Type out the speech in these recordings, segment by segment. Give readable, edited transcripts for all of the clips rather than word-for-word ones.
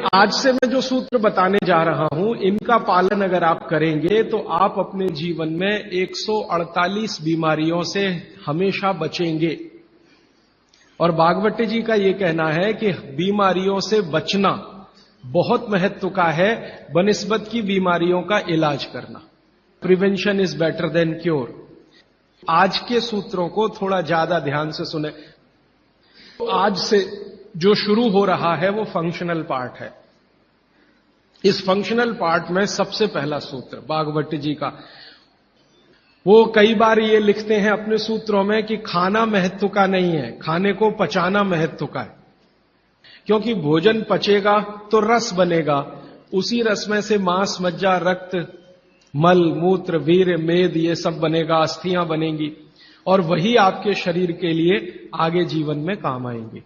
आज से मैं जो सूत्र बताने जा रहा हूं, इनका पालन अगर आप करेंगे तो आप अपने जीवन में 148 बीमारियों से हमेशा बचेंगे। और भागवती जी का यह कहना है कि बीमारियों से बचना बहुत महत्व का है बनिस्बत की बीमारियों का इलाज करना। Prevention is better than cure. आज के सूत्रों को थोड़ा ज्यादा ध्यान से सुने। आज से जो शुरू हो रहा है वो फंक्शनल पार्ट है। इस फंक्शनल पार्ट में सबसे पहला सूत्र भागवती जी का, वो कई बार ये लिखते हैं अपने सूत्रों में कि खाना महत्व का नहीं है, खाने को पचाना महत्व का है। क्योंकि भोजन पचेगा तो रस बनेगा, उसी रस में से मांस, मज्जा, रक्त, मल, मूत्र, वीर्य, मेद ये सब बनेगा, अस्थियां बनेंगी और वही आपके शरीर के लिए आगे जीवन में काम आएंगे।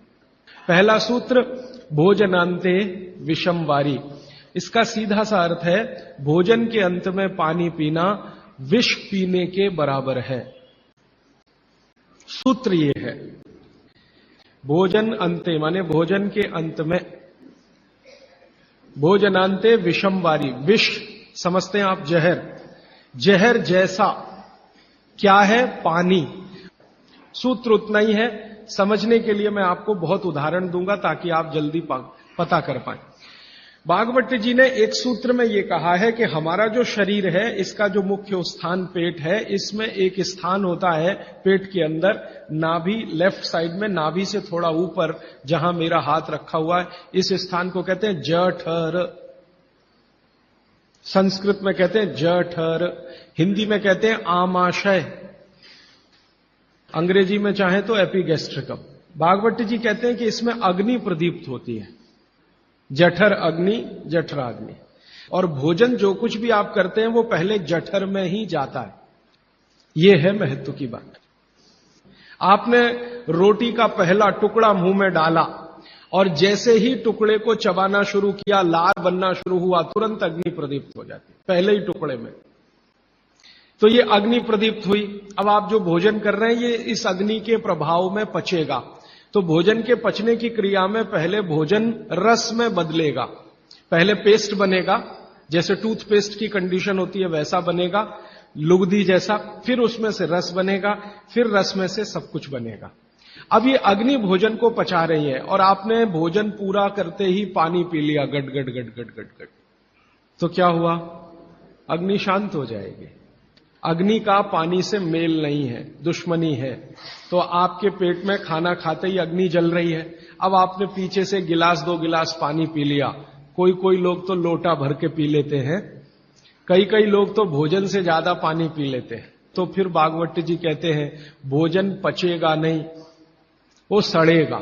पहला सूत्र भोजनांते विषम वारी। इसका सीधा सा अर्थ है भोजन के अंत में पानी पीना विष पीने के बराबर है। सूत्र ये है भोजन अंते माने भोजन के अंत में, भोजनांते विषम वारी। विष समझते हैं आप जहर, जहर जैसा क्या है? पानी। सूत्र उतना ही है। समझने के लिए मैं आपको बहुत उदाहरण दूंगा ताकि आप जल्दी पता कर पाएं। भागवती जी ने एक सूत्र में यह कहा है कि हमारा जो शरीर है इसका जो मुख्य स्थान पेट है, इसमें एक स्थान होता है पेट के अंदर नाभि, लेफ्ट साइड में नाभि से थोड़ा ऊपर जहां मेरा हाथ रखा हुआ है, इस स्थान को कहते हैं जठर। संस्कृत में कहते हैं जठर, हिंदी में कहते हैं आमाशय, अंग्रेजी में चाहे तो एपिगैस्ट्रिकम। भागवती जी कहते हैं कि इसमें अग्नि प्रदीप्त होती है, जठर अग्नि, जठराग्नि। और भोजन जो कुछ भी आप करते हैं वो पहले जठर में ही जाता है। यह है महत्व की बात। आपने रोटी का पहला टुकड़ा मुंह में डाला और जैसे ही टुकड़े को चबाना शुरू किया, लार बनना शुरू हुआ, तुरंत अग्नि प्रदीप्त हो जाती पहले ही टुकड़े में। तो ये अग्नि प्रदीप्त हुई। अब आप जो भोजन कर रहे हैं ये इस अग्नि के प्रभाव में पचेगा। तो भोजन के पचने की क्रिया में पहले भोजन रस में बदलेगा। पहले पेस्ट बनेगा, जैसे टूथपेस्ट की कंडीशन होती है वैसा बनेगा, लुगदी जैसा। फिर उसमें से रस बनेगा, फिर रस में से सब कुछ बनेगा। अब ये अग्नि भोजन को पचा रही है और आपने भोजन पूरा करते ही पानी पी लिया, गट गट गट गट गट गट, तो क्या हुआ? अग्नि शांत हो जाएगी। अग्नि का पानी से मेल नहीं है, दुश्मनी है। तो आपके पेट में खाना खाते ही अग्नि जल रही है। अब आपने पीछे से गिलास, 2 गिलास पानी पी लिया। कोई लोग तो लोटा भर के पी लेते हैं, कई लोग तो भोजन से ज्यादा पानी पी लेते हैं। तो फिर भागवती जी कहते हैं भोजन पचेगा नहीं, वो सड़ेगा।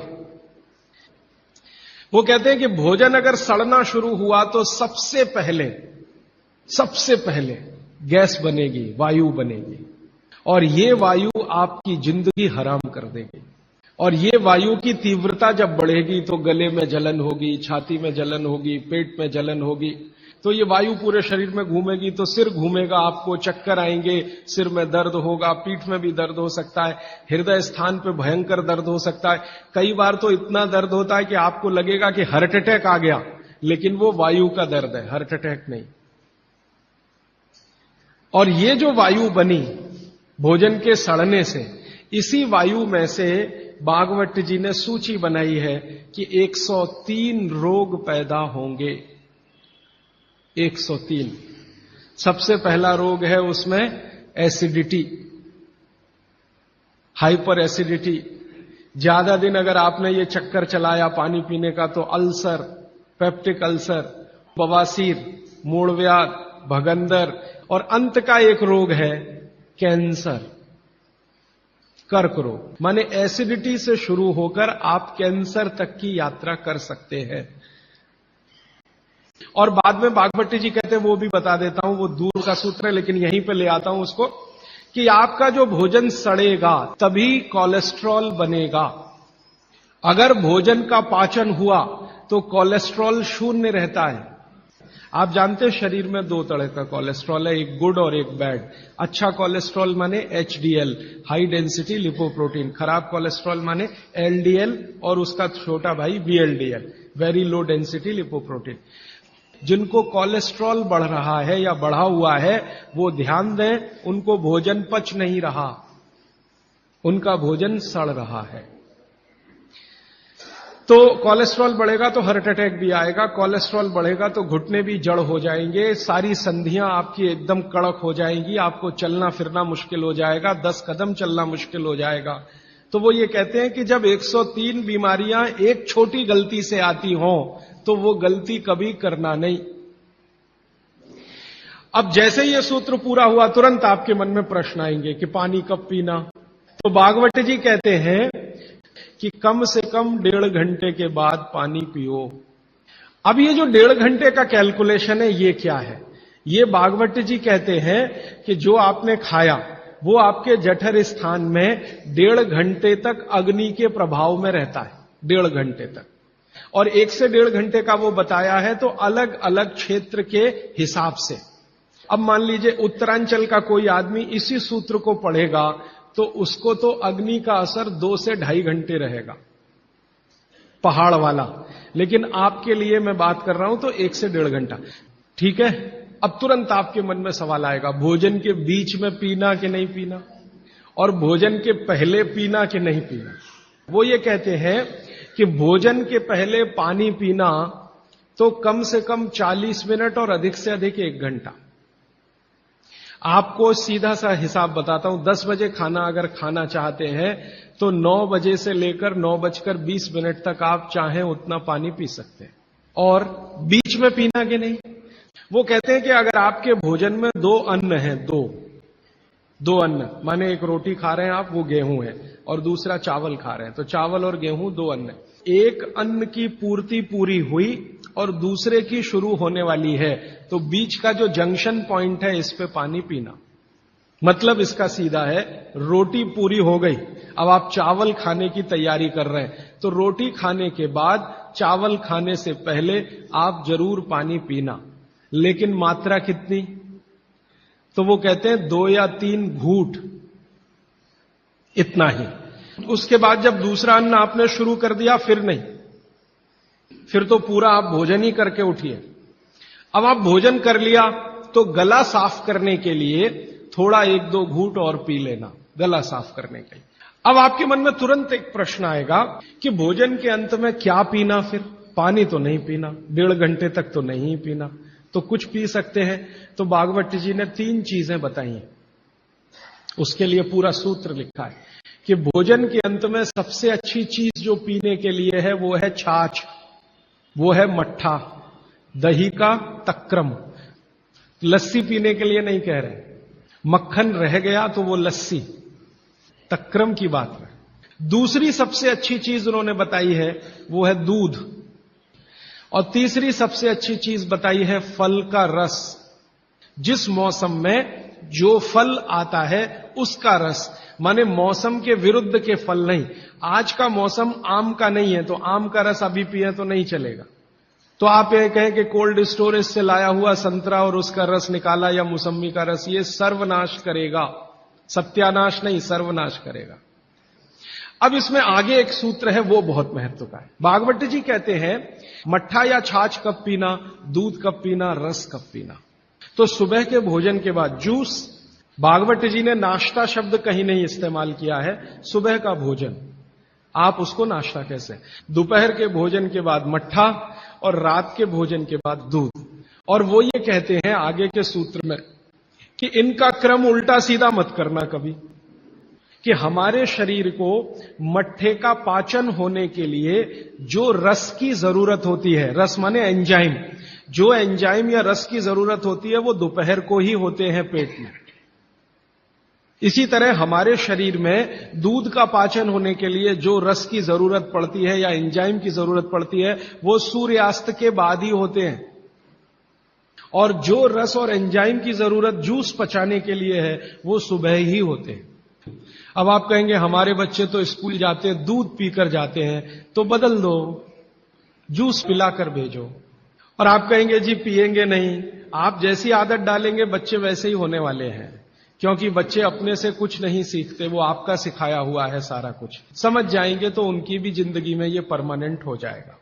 वो कहते हैं कि भोजन अगर सड़ना शुरू हुआ तो सबसे पहले गैस बनेगी, वायु बनेगी, और ये वायु आपकी जिंदगी हराम कर देगी। और ये वायु की तीव्रता जब बढ़ेगी तो गले में जलन होगी, छाती में जलन होगी, पेट में जलन होगी। तो ये वायु पूरे शरीर में घूमेगी तो सिर घूमेगा, आपको चक्कर आएंगे, सिर में दर्द होगा, पीठ में भी दर्द हो सकता है, हृदय स्थान पे भयंकर दर्द हो सकता है। कई बार तो इतना दर्द होता है कि आपको लगेगा कि हार्ट अटैक आ गया, लेकिन वो वायु का दर्द है, हार्ट अटैक नहीं। और ये जो वायु बनी भोजन के सड़ने से, इसी वायु में से भागवत जी ने सूची बनाई है कि 103 रोग पैदा होंगे। 103। सबसे पहला रोग है उसमें एसिडिटी, हाइपर एसिडिटी। ज्यादा दिन अगर आपने ये चक्कर चलाया पानी पीने का तो अल्सर, पेप्टिक अल्सर, बवासीर, मूलव्याध, भगंदर, और अंत का एक रोग है कैंसर, कर्क रोग। माने एसिडिटी से शुरू होकर आप कैंसर तक की यात्रा कर सकते हैं। और बाद में भागवती जी कहते हैं, वो भी बता देता हूं, वो दूर का सूत्र है लेकिन यहीं पे ले आता हूं उसको, कि आपका जो भोजन सड़ेगा तभी कोलेस्ट्रॉल बनेगा। अगर भोजन का पाचन हुआ तो कोलेस्ट्रॉल शून्य रहता है। आप जानते हैं शरीर में 2 तरह का कोलेस्ट्रॉल है, एक गुड और एक बैड। अच्छा कोलेस्ट्रॉल माने HDL, हाई डेंसिटी लिपोप्रोटीन। खराब कोलेस्ट्रॉल माने LDL और उसका छोटा भाई VLDL, very low density lipoprotein. जिनको कोलेस्ट्रॉल बढ़ रहा है या बढ़ा हुआ है वो ध्यान दें, उनको भोजन पच नहीं रहा, उनका भोजन सड़ रहा है। तो कोलेस्ट्रॉल बढ़ेगा तो हार्ट अटैक भी आएगा, कोलेस्ट्रॉल बढ़ेगा तो घुटने भी जड़ हो जाएंगे, सारी संधियां आपकी एकदम कड़क हो जाएंगी, आपको चलना फिरना मुश्किल हो जाएगा, 10 कदम चलना मुश्किल हो जाएगा। तो वो ये कहते हैं कि जब 103 बीमारियां एक छोटी गलती से आती हों तो वो गलती कभी करना नहीं। अब जैसे ये सूत्र पूरा हुआ तुरंत आपके मन में प्रश्न आएंगे कि पानी कब पीना। तो भागवत जी कहते हैं कि कम से कम 1.5 घंटे के बाद पानी पियो। अब ये जो 1.5 घंटे का कैलकुलेशन है ये क्या है? ये भागवत जी कहते हैं कि जो आपने खाया वो आपके जठर स्थान में 1.5 घंटे तक अग्नि के प्रभाव में रहता है, 1.5 घंटे तक। और 1 से 1.5 घंटे का वो बताया है तो अलग अलग क्षेत्र के हिसाब से। अब मान लीजिए उत्तरांचल का कोई आदमी इसी सूत्र को पढ़ेगा तो उसको तो अग्नि का असर 2 से 2.5 घंटे रहेगा, पहाड़ वाला। लेकिन आपके लिए मैं बात कर रहा हूं तो 1 से 1.5 घंटा, ठीक है। अब तुरंत आपके मन में सवाल आएगा, भोजन के बीच में पीना कि नहीं पीना, और भोजन के पहले पीना कि नहीं पीना। वो ये कहते हैं कि भोजन के पहले पानी पीना तो कम से कम 40 मिनट और अधिक से अधिक 1 घंटा। आपको सीधा सा हिसाब बताता हूं, 10 बजे खाना अगर खाना चाहते हैं तो 9 बजे से लेकर 9:20 तक आप चाहें उतना पानी पी सकते हैं। और बीच में पीना कि नहीं, वो कहते हैं कि अगर आपके भोजन में 2 अन्न हैं, दो अन्न माने एक रोटी खा रहे हैं आप, वो गेहूं है, और दूसरा चावल खा रहे हैं, तो चावल और गेहूं 2 अन्न है। एक अन्न की पूर्ति पूरी हुई और दूसरे की शुरू होने वाली है, तो बीच का जो जंक्शन पॉइंट है इस पे पानी पीना। मतलब इसका सीधा है, रोटी पूरी हो गई, अब आप चावल खाने की तैयारी कर रहे हैं, तो रोटी खाने के बाद चावल खाने से पहले आप जरूर पानी पीना। लेकिन मात्रा कितनी? तो वो कहते हैं 2 या 3 घूंट, इतना ही। उसके बाद जब दूसरा अन्न आपने शुरू कर दिया फिर नहीं, फिर तो पूरा आप भोजन ही करके उठिए। अब आप भोजन कर लिया तो गला साफ करने के लिए थोड़ा 1-2 घूंट और पी लेना, गला साफ करने के लिए। अब आपके मन में तुरंत एक प्रश्न आएगा कि भोजन के अंत में क्या पीना, फिर पानी तो नहीं पीना, 1.5 घंटे तक तो नहीं पीना, तो कुछ पी सकते हैं। तो भागवत जी ने 3 चीजें बताई हैं, उसके लिए पूरा सूत्र लिखा है कि भोजन के अंत में सबसे अच्छी चीज जो पीने के लिए है वो है छाछ, वो है मट्ठा, दही का तक्रम। लस्सी पीने के लिए नहीं कह रहे, मक्खन रह गया तो वो लस्सी, तक्रम की बात है। दूसरी सबसे अच्छी चीज उन्होंने बताई है वो है दूध, और तीसरी सबसे अच्छी चीज बताई है फल का रस। जिस मौसम में जो फल आता है उसका रस, माने मौसम के विरुद्ध के फल नहीं। आज का मौसम आम का नहीं है तो आम का रस अभी पिए तो नहीं चलेगा। तो आप ये कहें कि कोल्ड स्टोरेज से लाया हुआ संतरा और उसका रस निकाला या मौसम्मी का रस, ये सर्वनाश करेगा, सत्यानाश नहीं, सर्वनाश करेगा। अब इसमें आगे एक सूत्र है वो बहुत महत्व का है। भागवत जी कहते हैं मट्ठा या छाछ कब पीना, दूध कब पीना, रस कब पीना। तो सुबह के भोजन के बाद जूस, भागवत जी ने नाश्ता शब्द कहीं नहीं इस्तेमाल किया है। सुबह का भोजन आप उसको नाश्ता कैसे, दोपहर के भोजन के बाद मट्ठा और रात के भोजन के बाद दूध। और वो ये कहते हैं आगे के सूत्र में कि इनका क्रम उल्टा सीधा मत करना कभी, कि हमारे शरीर को मट्ठे का पाचन होने के लिए जो रस की जरूरत होती है, रस माने एंजाइम, जो एंजाइम या रस की जरूरत होती है वो दोपहर को ही होते हैं पेट में। इसी तरह हमारे शरीर में दूध का पाचन होने के लिए जो रस की जरूरत पड़ती है या एंजाइम की जरूरत पड़ती है वो सूर्यास्त के बाद ही होते हैं, और जो रस और एंजाइम की जरूरत जूस पचाने के लिए है वो सुबह ही होते हैं। अब आप कहेंगे हमारे बच्चे तो स्कूल जाते हैं दूध पीकर जाते हैं, तो बदल दो, जूस पिलाकर भेजो। और आप कहेंगे जी पिएंगे नहीं, आप जैसी आदत डालेंगे बच्चे वैसे ही होने वाले हैं, क्योंकि बच्चे अपने से कुछ नहीं सीखते, वो आपका सिखाया हुआ है सारा कुछ। समझ जाएंगे तो उनकी भी जिंदगी में ये परमानेंट हो जाएगा।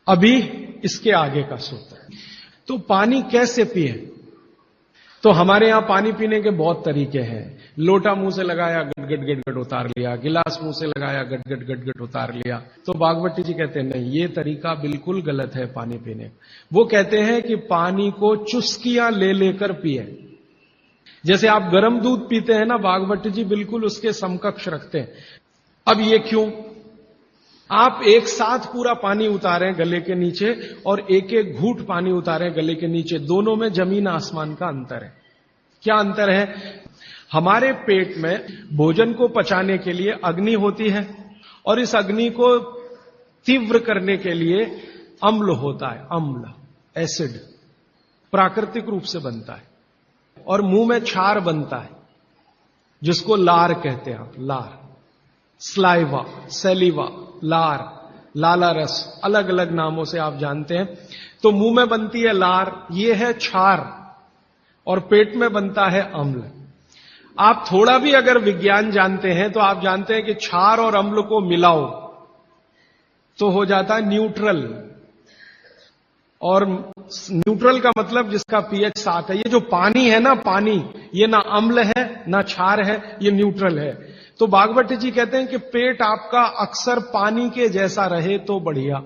अभी इसके आगे का सूत्र। तो पानी कैसे पिए? तो हमारे यहां पानी पीने के बहुत तरीके हैं। लोटा मुंह से लगाया, गट गट गट उतार लिया, गिलास मुंह से लगाया, गट गट उतार लिया। तो भागवती जी कहते हैं नहीं, ये तरीका बिल्कुल गलत है पानी पीने का। वो कहते हैं कि पानी को चुस्कियां ले लेकर पिए। जैसे आप गर्म दूध पीते हैं ना, भागवती जी बिल्कुल उसके समकक्ष रखते हैं। अब ये क्यों? आप एक साथ पूरा पानी उतारें गले के नीचे और एक एक घूंट पानी उतारें गले के नीचे, दोनों में जमीन आसमान का अंतर है। क्या अंतर है? हमारे पेट में भोजन को पचाने के लिए अग्नि होती है और इस अग्नि को तीव्र करने के लिए अम्ल होता है। अम्ल, एसिड प्राकृतिक रूप से बनता है। और मुंह में क्षार बनता है जिसको लार कहते हैं आप। लार, स्लाइवा, सेलिवा, लार, लाला रस, अलग अलग नामों से आप जानते हैं। तो मुंह में बनती है लार, ये है क्षार, और पेट में बनता है अम्ल। आप थोड़ा भी अगर विज्ञान जानते हैं तो आप जानते हैं कि क्षार और अम्ल को मिलाओ तो हो जाता है न्यूट्रल। और न्यूट्रल का मतलब जिसका पीएच 7 है। ये जो पानी है ना, पानी, ये ना अम्ल है ना क्षार है, ये न्यूट्रल है। तो भागवत जी कहते हैं कि पेट आपका अक्सर पानी के जैसा रहे तो बढ़िया।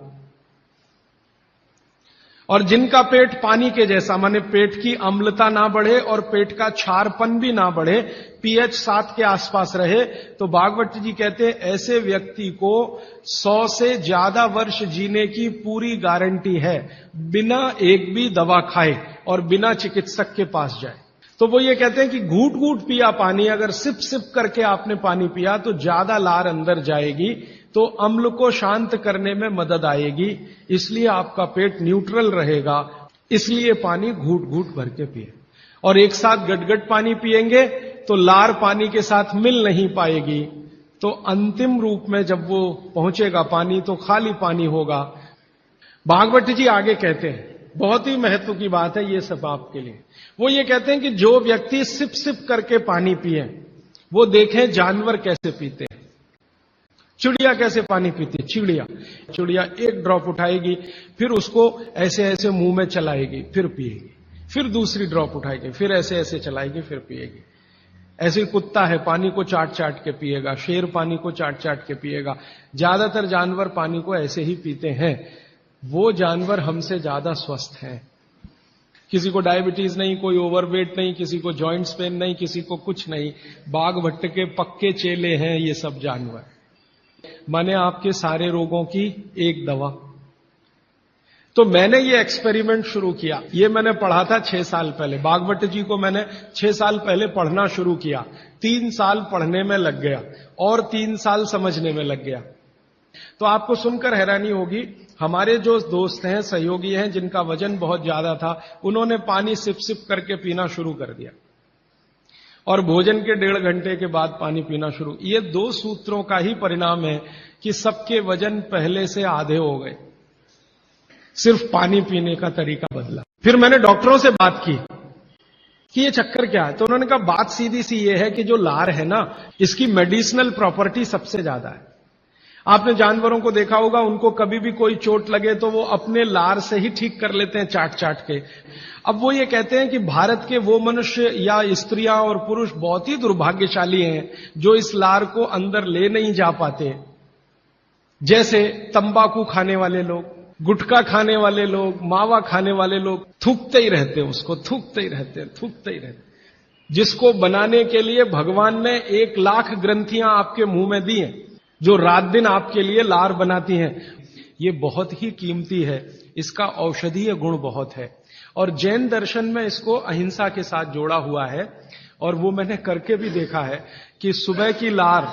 और जिनका पेट पानी के जैसा, माने पेट की अम्लता ना बढ़े और पेट का क्षारपन भी ना बढ़े, पीएच 7 के आसपास रहे, तो भागवत जी कहते हैं ऐसे व्यक्ति को 100 से ज्यादा वर्ष जीने की पूरी गारंटी है, बिना एक भी दवा खाए और बिना चिकित्सक के पास जाए। तो वो ये कहते हैं कि घूट घूट पिया पानी, अगर सिप सिप करके आपने पानी पिया तो ज्यादा लार अंदर जाएगी, तो अम्ल को शांत करने में मदद आएगी, इसलिए आपका पेट न्यूट्रल रहेगा। इसलिए पानी घूट घूट भर के पिए। और एक साथ गटगट पानी पिएंगे तो लार पानी के साथ मिल नहीं पाएगी, तो अंतिम रूप में जब वो पहुंचेगा पानी तो खाली पानी होगा। भागवत जी आगे कहते हैं, बहुत ही महत्व की बात है ये सब आपके लिए। वो ये कहते हैं कि जो व्यक्ति सिप सिप करके पानी पिए, वो देखें जानवर कैसे पीते हैं। चिड़िया कैसे पानी पीती है? चिड़िया एक ड्रॉप उठाएगी, फिर उसको ऐसे ऐसे मुंह में चलाएगी, फिर पिएगी, फिर दूसरी ड्रॉप उठाएगी, फिर ऐसे ऐसे चलाएगी, फिर पिएगी। ऐसे ही कुत्ता है, पानी को चाट चाट के पिएगा। शेर पानी को चाट चाट के पिएगा। ज्यादातर जानवर पानी को ऐसे ही पीते हैं। वो जानवर हमसे ज्यादा स्वस्थ हैं। किसी को डायबिटीज नहीं, कोई ओवरवेट नहीं, किसी को जॉइंट्स पेन नहीं, किसी को कुछ नहीं। बाघ भट्ट के पक्के चेले हैं ये सब जानवर। माने आपके सारे रोगों की एक दवा। तो मैंने ये एक्सपेरिमेंट शुरू किया। ये मैंने पढ़ा था 6 साल पहले। भागवत जी को मैंने 6 साल पहले पढ़ना शुरू किया। 3 साल पढ़ने में लग गया और 3 साल समझने में लग गया। तो आपको सुनकर हैरानी होगी, हमारे जो दोस्त हैं, सहयोगी हैं, जिनका वजन बहुत ज्यादा था, उन्होंने पानी सिप सिप करके पीना शुरू कर दिया और भोजन के 1.5 घंटे के बाद पानी पीना शुरू। ये 2 सूत्रों का ही परिणाम है कि सबके वजन पहले से आधे हो गए। सिर्फ पानी पीने का तरीका बदला। फिर मैंने डॉक्टरों से बात की कि ये चक्कर क्या है। तो उन्होंने कहा बात सीधी सी ये है कि जो लार है ना, इसकी मेडिसिनल प्रॉपर्टी सबसे ज्यादा है। आपने जानवरों को देखा होगा, उनको कभी भी कोई चोट लगे तो वो अपने लार से ही ठीक कर लेते हैं, चाट चाट के। अब वो ये कहते हैं कि भारत के वो मनुष्य या स्त्रियां और पुरुष बहुत ही दुर्भाग्यशाली हैं जो इस लार को अंदर ले नहीं जा पाते। जैसे तंबाकू खाने वाले लोग, गुटखा खाने वाले लोग, मावा खाने वाले लोग थूकते ही रहते हैं, उसको थूकते ही रहते हैं। जिसको बनाने के लिए भगवान ने 1 लाख ग्रंथियां आपके मुंह में दी हैं, जो रात दिन आपके लिए लार बनाती हैं। ये बहुत ही कीमती है, इसका औषधीय गुण बहुत है। और जैन दर्शन में इसको अहिंसा के साथ जोड़ा हुआ है। और वो मैंने करके भी देखा है कि सुबह की लार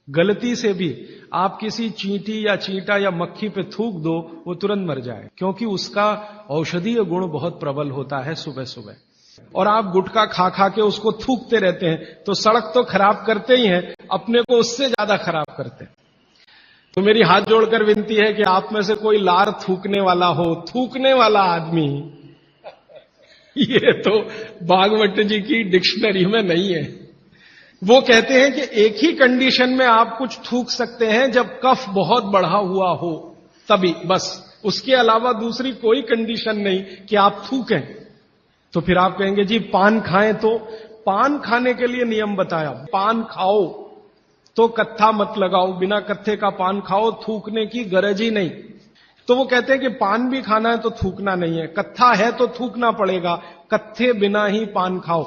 गलती से भी आप किसी चींटी या चींटा या मक्खी पे थूक दो, वो तुरंत मर जाए, क्योंकि उसका औषधीय गुण बहुत प्रबल होता है सुबह सुबह। और आप गुटखा खा खा के उसको थूकते रहते हैं तो सड़क तो खराब करते ही हैं, अपने को उससे ज्यादा खराब करते हैं। तो मेरी हाथ जोड़कर विनती है कि आप में से कोई लार थूकने वाला हो, थूकने वाला आदमी, ये तो भागवत जी की डिक्शनरी में नहीं है। वो कहते हैं कि एक ही कंडीशन में आप कुछ थूक सकते हैं, जब कफ बहुत बढ़ा हुआ हो, तभी बस। उसके अलावा दूसरी कोई कंडीशन नहीं कि आप थूकें। तो फिर आप कहेंगे जी पान खाएं, तो पान खाने के लिए नियम बताया, पान खाओ तो कत्था मत लगाओ, बिना कत्थे का पान खाओ, थूकने की गरज ही नहीं। तो वो कहते हैं कि पान भी खाना है तो थूकना नहीं है, कत्था है तो थूकना पड़ेगा, कत्थे बिना ही पान खाओ।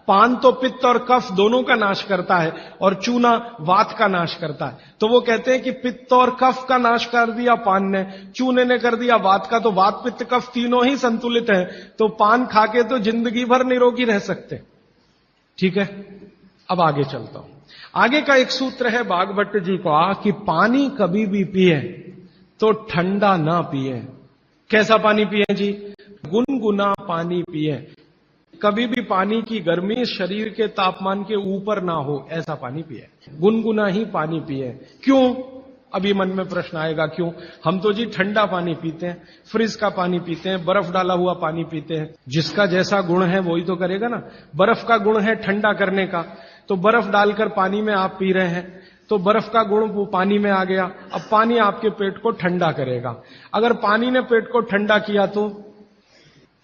पान तो पित्त और कफ दोनों का नाश करता है और चूना वात का नाश करता है। तो वो कहते हैं कि पित्त और कफ का नाश कर दिया पान ने, चूने ने कर दिया वात का, तो वात पित्त कफ तीनों ही संतुलित हैं, तो पान खाके तो जिंदगी भर निरोगी रह सकते। ठीक है, अब आगे चलता हूं। आगे का एक सूत्र है भागवत जी का कि पानी कभी भी पिए तो ठंडा ना पिए। कैसा पानी पिए जी? गुनगुना पानी पिए। कभी भी पानी की गर्मी शरीर के तापमान के ऊपर ना हो, ऐसा पानी पिए, गुनगुना ही पानी पिए। क्यों? अभी मन में प्रश्न आएगा क्यों? हम तो जी ठंडा पानी पीते हैं, फ्रिज का पानी पीते हैं, बर्फ डाला हुआ पानी पीते हैं। जिसका जैसा गुण है वही तो करेगा ना। बर्फ का गुण है ठंडा करने का, तो बर्फ डालकर पानी में आप पी रहे हैं, तो बर्फ का गुण वो पानी में आ गया। अब पानी आपके पेट को ठंडा करेगा। अगर पानी ने पेट को ठंडा किया तो,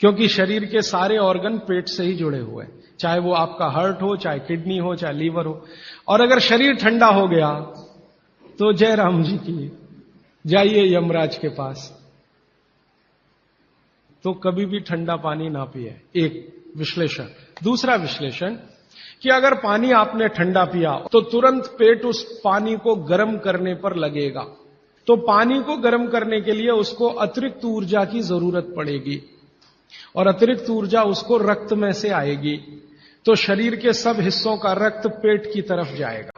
क्योंकि शरीर के सारे ऑर्गन पेट से ही जुड़े हुए हैं, चाहे वो आपका हार्ट हो, चाहे किडनी हो, चाहे लीवर हो। और अगर शरीर ठंडा हो गया तो जय राम जी की, जाइए यमराज के पास। तो कभी भी ठंडा पानी ना पिए, एक विश्लेषण। दूसरा विश्लेषण कि अगर पानी आपने ठंडा पिया तो तुरंत पेट उस पानी को गर्म करने पर लगेगा, तो पानी को गर्म करने के लिए उसको अतिरिक्त ऊर्जा की जरूरत पड़ेगी, और अतिरिक्त ऊर्जा उसको रक्त में से आएगी, तो शरीर के सब हिस्सों का रक्त पेट की तरफ जाएगा।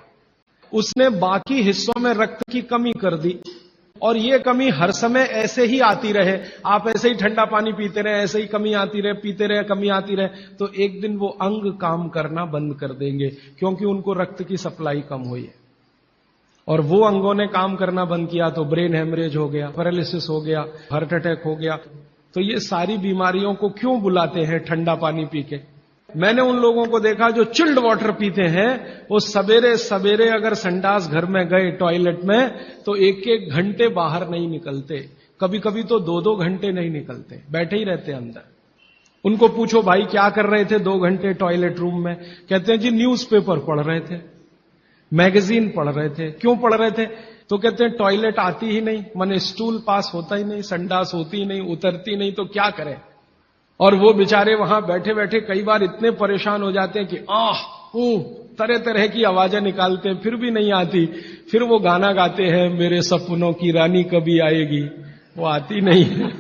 उसने बाकी हिस्सों में रक्त की कमी कर दी, और ये कमी हर समय ऐसे ही आती रहे, आप ऐसे ही ठंडा पानी पीते रहे, ऐसे ही कमी आती रहे, पीते रहे, कमी आती रहे, तो एक दिन वो अंग काम करना बंद कर देंगे, क्योंकि उनको रक्त की सप्लाई कम हुई है। और वो अंगों ने काम करना बंद किया तो ब्रेन हेमरेज हो गया, पैरालिसिस हो गया, हार्ट अटैक हो गया। तो ये सारी बीमारियों को क्यों बुलाते हैं ठंडा पानी पी के? मैंने उन लोगों को देखा जो चिल्ड वाटर पीते हैं, वो सवेरे सवेरे अगर संडास घर में गए टॉयलेट में, तो एक एक घंटे बाहर नहीं निकलते, कभी कभी तो 2-2 घंटे नहीं निकलते, बैठे ही रहते अंदर। उनको पूछो भाई क्या कर रहे थे 2 घंटे टॉयलेट रूम में? कहते हैं जी न्यूज़पेपर पढ़ रहे थे, मैगजीन पढ़ रहे थे। क्यों पढ़ रहे थे? तो कहते हैं टॉयलेट आती ही नहीं, माने स्टूल पास होता ही नहीं, संडास होती ही नहीं, उतरती नहीं, तो क्या करें। और वो बेचारे वहां बैठे बैठे कई बार इतने परेशान हो जाते हैं कि तरह तरह की आवाजें निकालते हैं, फिर भी नहीं आती। फिर वो गाना गाते हैं, मेरे सपनों की रानी कभी आएगी, वो आती नहीं है।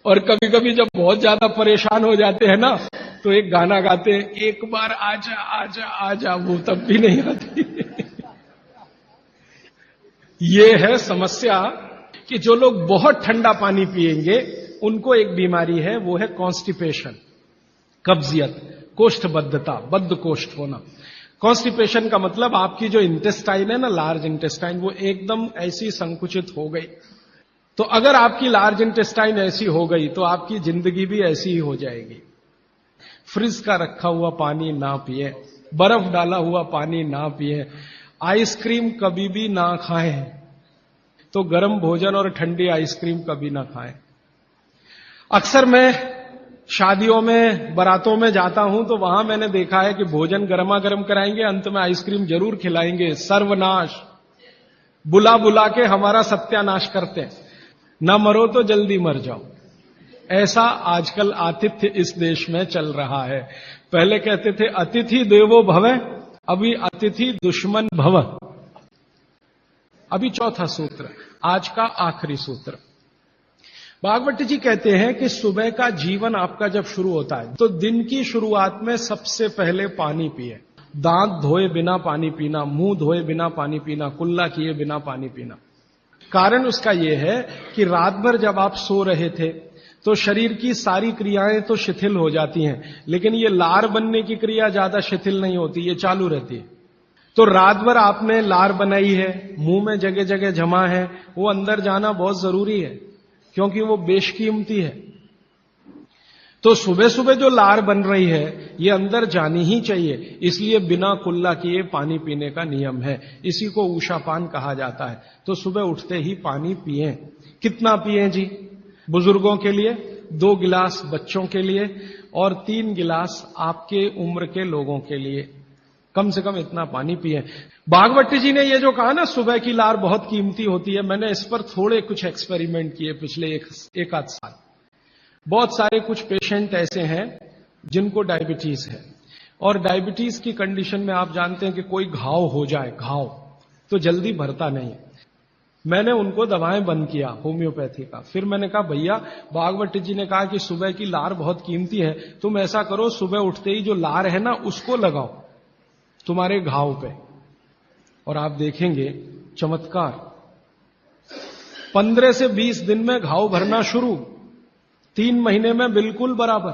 और कभी कभी जब बहुत ज्यादा परेशान हो जाते हैं ना, तो एक गाना गाते हैं, एक बार आजा आजा आजा, वो तब भी नहीं आती। ये है समस्या कि जो लोग बहुत ठंडा पानी पिएंगे उनको एक बीमारी है, वो है कॉन्स्टिपेशन, कब्जियत, कोष्ठबद्धता, बद्ध कोष्ठ होना। कॉन्स्टिपेशन का मतलब आपकी जो इंटेस्टाइन है ना, लार्ज इंटेस्टाइन, वो एकदम ऐसी संकुचित हो गई। तो अगर आपकी लार्ज इंटेस्टाइन ऐसी हो गई तो आपकी जिंदगी भी ऐसी ही हो जाएगी। फ्रिज का रखा हुआ पानी ना पिए, बर्फ डाला हुआ पानी ना पिए, आइसक्रीम कभी भी ना खाएं, तो गर्म भोजन और ठंडी आइसक्रीम कभी ना खाएं। अक्सर मैं शादियों में, बारातों में जाता हूं तो वहां मैंने देखा है कि भोजन गर्मा गर्म कराएंगे, अंत में आइसक्रीम जरूर खिलाएंगे। सर्वनाश, बुला बुला के हमारा सत्यानाश करते हैं। ना मरो तो जल्दी मर जाओ, ऐसा आजकल आतिथ्य इस देश में चल रहा है। पहले कहते थे अतिथि देवो भव, अभी अतिथि दुश्मन भव। अभी चौथा सूत्र, आज का आखिरी सूत्र। भागवत जी कहते हैं कि सुबह का जीवन आपका जब शुरू होता है तो दिन की शुरुआत में सबसे पहले पानी पिए। दांत धोए बिना पानी पीना, मुंह धोए बिना पानी पीना, कुल्ला किए बिना पानी पीना। कारण उसका यह है कि रात भर जब आप सो रहे थे तो शरीर की सारी क्रियाएं तो शिथिल हो जाती हैं, लेकिन ये लार बनने की क्रिया ज्यादा शिथिल नहीं होती, ये चालू रहती है। तो रात भर आपने लार बनाई है, मुंह में जगह जगह जमा है, वो अंदर जाना बहुत जरूरी है, क्योंकि वो बेशकीमती है। तो सुबह सुबह जो लार बन रही है ये अंदर जानी ही चाहिए, इसलिए बिना कुल्ला किए पानी पीने का नियम है। इसी को ऊषापान कहा जाता है। तो सुबह उठते ही पानी पिएं। कितना पिएं जी? बुजुर्गों के लिए 2 गिलास, बच्चों के लिए और 3 गिलास आपके उम्र के लोगों के लिए। कम से कम इतना पानी पिएं। भागवती जी ने ये जो कहा ना सुबह की लार बहुत कीमती होती है, मैंने इस पर थोड़े कुछ एक्सपेरिमेंट किए पिछले एक आध साल। बहुत सारे कुछ पेशेंट ऐसे हैं जिनको डायबिटीज है, और डायबिटीज की कंडीशन में आप जानते हैं कि कोई घाव हो जाए, घाव तो जल्दी भरता नहीं। मैंने उनको दवाएं बंद किया होम्योपैथी का। फिर मैंने कहा भैया, भागवती जी ने कहा कि सुबह की लार बहुत कीमती है, तुम ऐसा करो सुबह उठते ही जो लार है ना उसको लगाओ तुम्हारे घाव पे, और आप देखेंगे चमत्कार। 15 से 20 दिन में घाव भरना शुरू, 3 महीने में बिल्कुल बराबर।